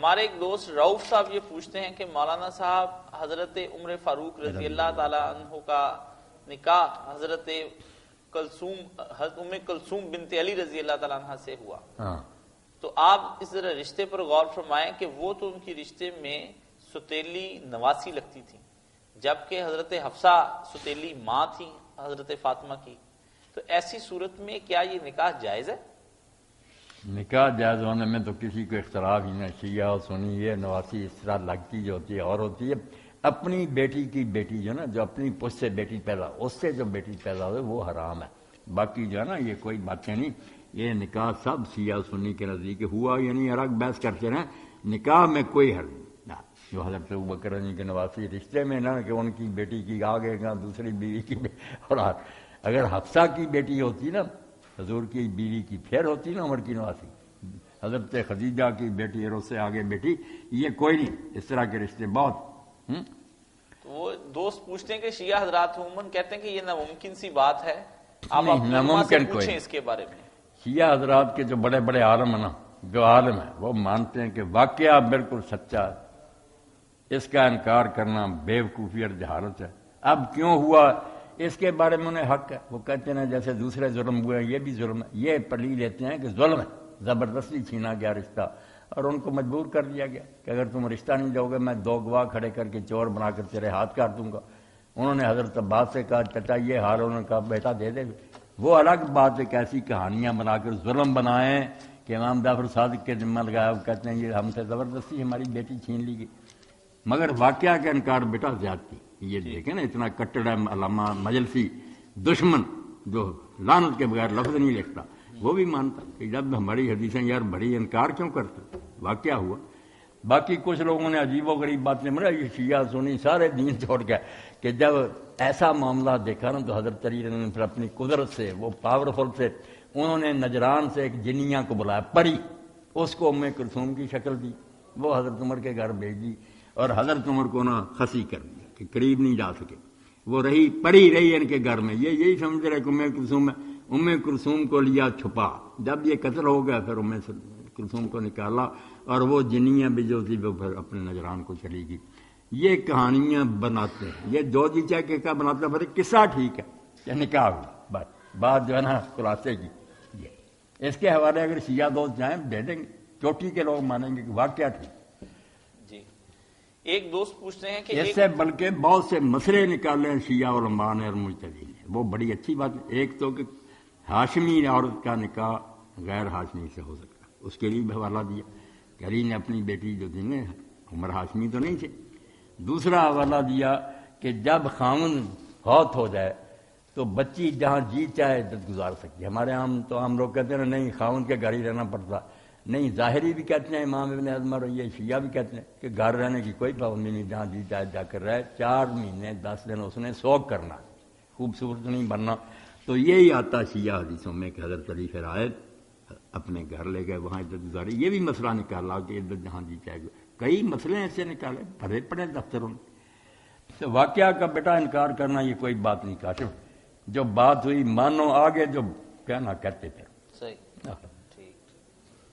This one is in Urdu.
ہمارے ایک دوست رؤف صاحب یہ پوچھتے ہیں کہ مولانا صاحب حضرت عمر فاروق رضی اللہ تعالی عنہ کا نکاح حضرت ام کلثوم بنت علی رضی اللہ تعالی عنہ سے ہوا، تو آپ اس ذرا رشتے پر غور فرمائیں کہ وہ تو ان کی رشتے میں ستیلی نواسی لگتی تھی، جبکہ حضرت حفصہ ستیلی ماں تھی حضرت فاطمہ کی، تو ایسی صورت میں کیا یہ نکاح جائز ہے؟ نکاح جائز ہونے میں تو کسی کو اختلاف ہی نہیں، شیعہ اور سنی یہ نواسی اس طرح لگتی جو ہوتی ہے اور ہوتی ہے اپنی بیٹی کی بیٹی جو نا جو اپنی پشت سے بیٹی پیدا اس سے جو بیٹی پیدا ہوئے وہ حرام ہے، باقی جو ہے نا یہ کوئی باتیں نہیں، یہ نکاح سب شیعہ سنی کے نزدیک ہوا یعنی الگ بحث کرتے رہیں، نکاح میں کوئی حرج نہیں، جو حضرت ابوبکر کے نواسی رشتے میں نا کہ ان کی بیٹی کی آگے کا دوسری بیوی کی اور اگر حفصہ کی بیٹی ہوتی نا حضور کی بیوی کی پھر ہوتی نا عمر کی نواسی، حضرت خدیجہ کی بیٹی اور اس سے آگے بیٹی، یہ کوئی نہیں، اس طرح کے رشتے بہت تو وہ دوست پوچھتے ہیں کہ شیعہ حضرات عموماً کہتے ہیں کہ یہ ناممکن سی بات ہے، آپ ناممکن کوئی پوچھیں اس کے بارے میں۔ شیعہ حضرات کے جو بڑے بڑے عالم ہیں نا جو عالم ہیں وہ مانتے ہیں کہ واقعہ بالکل سچا ہے، اس کا انکار کرنا بے وقوفی اور جہالت ہے، اب کیوں ہوا اس کے بارے میں انہیں حق ہے، وہ کہتے ہیں جیسے دوسرے ظلم ہوئے یہ بھی ظلم ہے، یہ پلی لیتے ہیں کہ ظلم ہے، زبردستی چھینا گیا رشتہ اور ان کو مجبور کر دیا گیا کہ اگر تم رشتہ نہیں دو گے میں 2 گواہ کھڑے کر کے چور بنا کر تیرے ہاتھ کاٹ دوں گا۔ انہوں نے حضرت عباس سے کہا چچا یہ حال، انہوں نے کہا بیٹا دے دے، وہ الگ بات ہے کہ ایسی کہانیاں بنا کر ظلم بنائیں کہ امام جعفر صادق کے ذمہ لگایا، وہ کہتے ہیں یہ ہم سے زبردستی ہماری بیٹی چھین لی گئی، مگر واقعہ کا انکار بیٹا زیادتی، یہ دیکھیں نا اتنا کٹڑ علامہ مجلسی دشمن جو لعنت کے بغیر لفظ نہیں لکھتا وہ بھی مانتا کہ جب ہماری حدیثیں یار بڑی انکار کیوں کرتے، واقعہ ہوا۔ باقی کچھ لوگوں نے عجیب و غریب باتیں یہ شیعہ سنی سارے دین چھوڑ گئے کہ جب ایسا معاملہ دیکھا نا تو حضرت علی نے پھر اپنی قدرت سے وہ پاورفل سے انہوں نے نجران سے ایک جنیاں کو بلایا پری، اس کو ام کلثوم کی شکل دی، وہ حضرت عمر کے گھر بھیج دی اور حضرت عمر کو نا خسی کر دیا کہ قریب نہیں جا سکے، وہ رہی پری رہی ان کے گھر میں، یہ یہی سمجھ رہے کہ ام کلثوم ہے، ام کلثوم کو لیا چھپا، جب یہ قتل ہو گیا پھر ام کلثوم کو نکالا اور وہ جنیاں بھی جو تھی وہ پھر اپنے نجران کو چلی گئی۔ یہ کہانیاں بناتے ہیں، یہ جو جی چاہے کہ بناتا ہے، پھر قصہ ٹھیک ہے کہ نکاح ہوا، بات جو ہے نا خلاصے کی یہ اس کے حوالے اگر شیعہ دوست جائیں دے دیں گے، چوٹی کے لوگ مانیں گے کہ واقعہ ٹھیک۔ جی ایک دوست پوچھتے ہیں کہ اس سے بلکہ بہت سے مسئلے نکالے شیعہ علماء نے اور مجتہدین نے، وہ بڑی اچھی بات ہے، ایک تو کہ ہاشمی عورت کا نکاح غیر ہاشمی سے ہو سکتا ہے، اس کے لیے بھی حوالہ دیا کہ علی نے اپنی بیٹی جو تھی نا عمر ہاشمی تو نہیں تھے، دوسرا حوالہ دیا کہ جب خاوند فوت ہو جائے تو بچی جہاں جی چاہے عدت گزار سکتی ہے، ہمارے ہم لوگ کہتے ہیں نہیں خاوند کے گھر ہی رہنا پڑتا، نہیں ظاہری بھی کہتے ہیں امام ابن حزم اور یہ شیعہ بھی کہتے ہیں کہ گھر رہنے کی کوئی پابندی نہیں، جہاں جی چاہے جا کر رہے، 4 مہینے 10 دن اس نے سوگ کرنا، خوبصورت نہیں بننا، تو یہی آتا شیعہ حدیثوں میں کہ حضرت علی پھر آئے اپنے گھر لے گئے وہاں عدت گزاری، یہ بھی مسئلہ نکالا کہ عدت جہاں جی چاہے، کئی مسئلے ایسے نکالے بھرے پڑے دفتروں میں، تو واقعہ کا بیٹا انکار کرنا یہ کوئی بات نہیں، کاشف جو بات ہوئی مانو، آگے جو کہنا کہتے تھے۔ صحیح۔